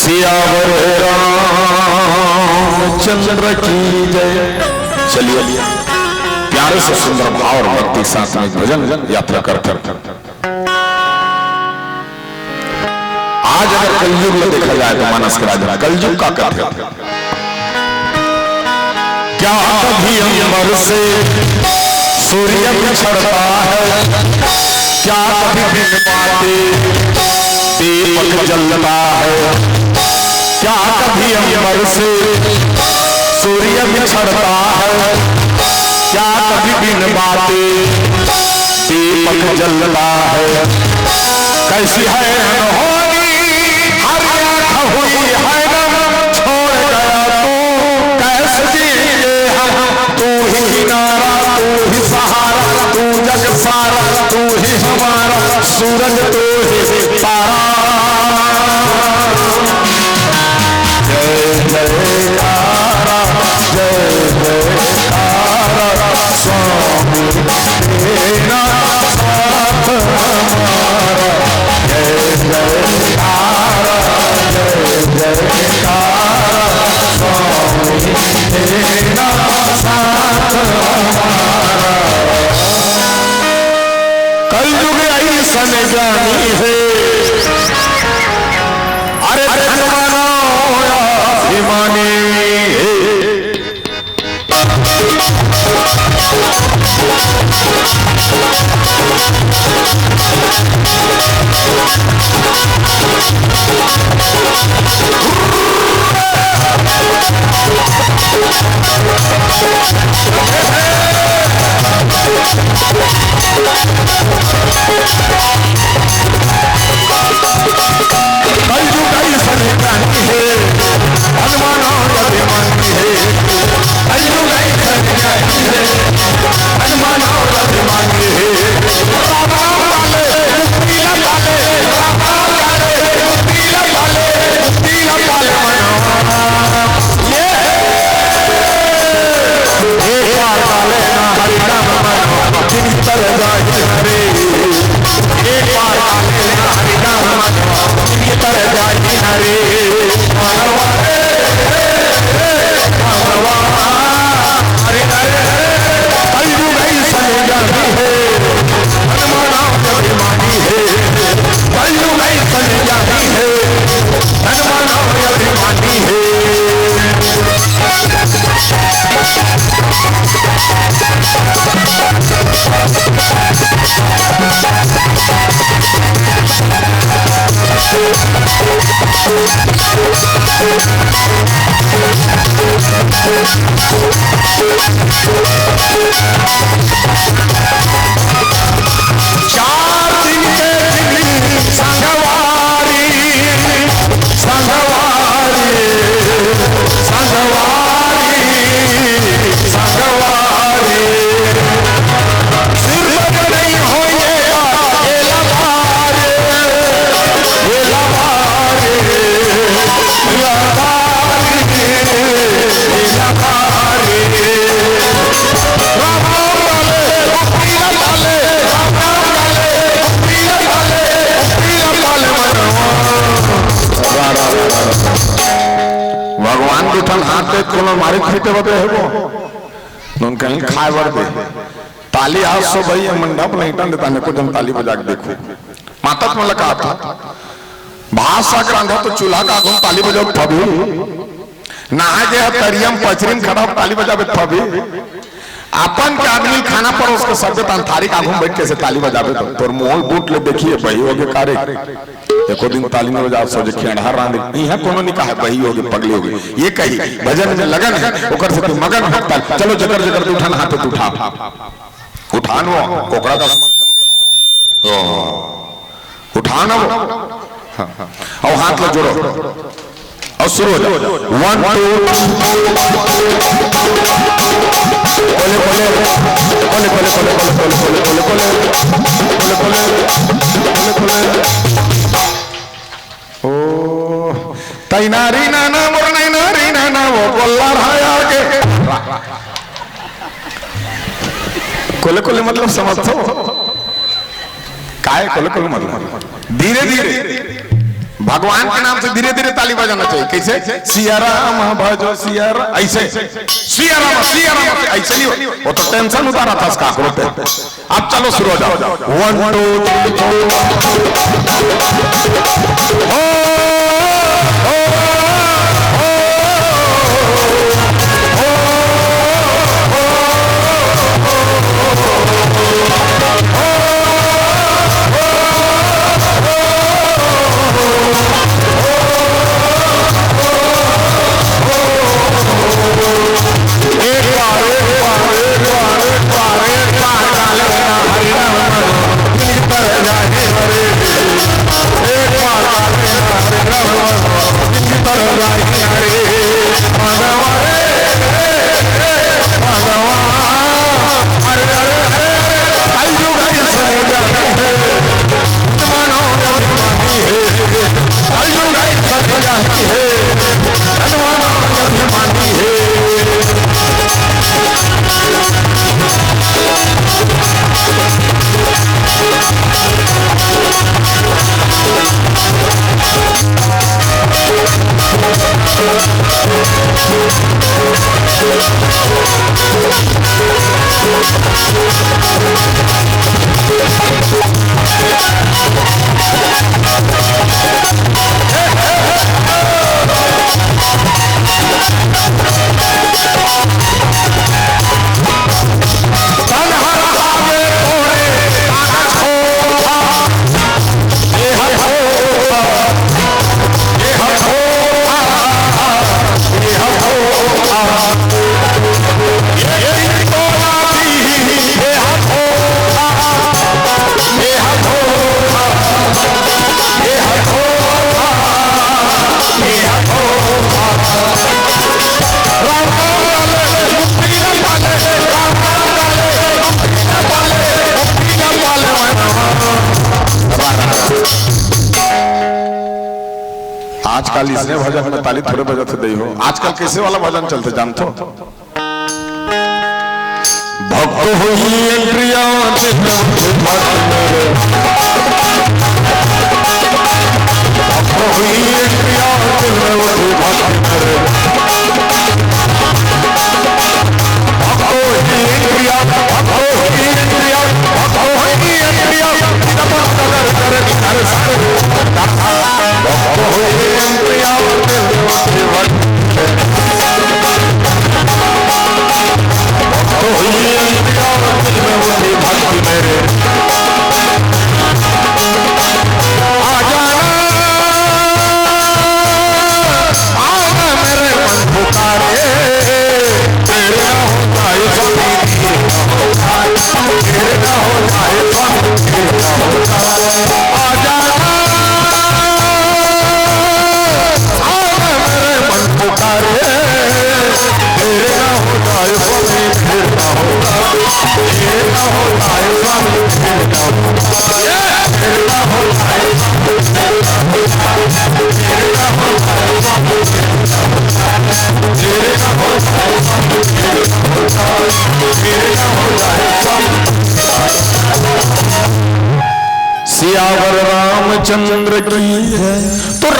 सियावर रामचंद्र की जय। चलिए प्यारे से सुंदर भाव और भक्ति साथ में भजन यात्रा करते आज अगर कलयुग में देखा जाए तो मानस के राजा कलयुग का कहते हैं क्या कभी अंबर से सूर्य बिछड़ता है, क्या कभी दिन बाते दीपक जलता है, क्या कभी अंबर से सूर्य बिछड़ता है, क्या कभी दिन बाते दीपक जलता है। कैसी है अनहोनी हर आँख हुई है नम, छोड़ गया तू कैसे जिएंगे हम। तू ही किनारा तू ही सहारा तू जग सारा तू ही हमारा सूरज तू ही तारा। जय जयकारा जय जयकारा स्वामी तेरा साथ हमारा। जय जयकारा जय जयकारा स्वामी तेरा साथ हमारा। कलयुग ऐसन जानी है अरे धनवाना अभिमानी मारे खेते बदे है वो नून कहीं खाए बर दे ताली आज सो भाई मंडप नहीं टन देता ने को जम ताली बजा के देखो माता को लगा था भाषा क्रांधा तो चूल्हा का आगुन ताली बजाओ थबी ना जे तरियम पचरिम खड़ा ताली बजावे थबी अपन के आदमी खाना पर उसके सब तान थारी का आगुन बैठ के से ताली बजावे तो तोर मोल बूट ले देखिए भाई होगे कारे एको दिन ताली में बजा सो जे खेड़ा रांद इहा कोनो नहीं कहा बही होगे पगली होगे ये कही भजन में लगन है ओकर से मगन होता चलो जकर जकर तू उठान हाथ पे उठा उठान वो कोकरा का ओ उठान वो और हाथ ले जोड़ो और शुरू हो जाओ 1 2 बोले बोले बोले बोले बोले बोले बोले बोले बोले बोले बोले ओ तैनारी नाना मोर नैनारी नाना वो कोल्ला रहा के कोले कोले मतलब समझो काय कोले कोले मतलब धीरे धीरे भगवान के नाम से धीरे धीरे ताली बजाना चाहिए। कैसे? सिया राम भजो सिया राम, ऐसे सिया राम ऐसे नहीं, वो तो टेंशन उतारा था इसका पे। अब चलो शुरू हो जाओ। 1 2 3 आजकल इसने भजन में ताली थोड़े बजाते दई हो। आजकल कैसे वाला भजन चलते जानते हो? भक्त हुई प्रिया सियावर रामचंद्र की है। तो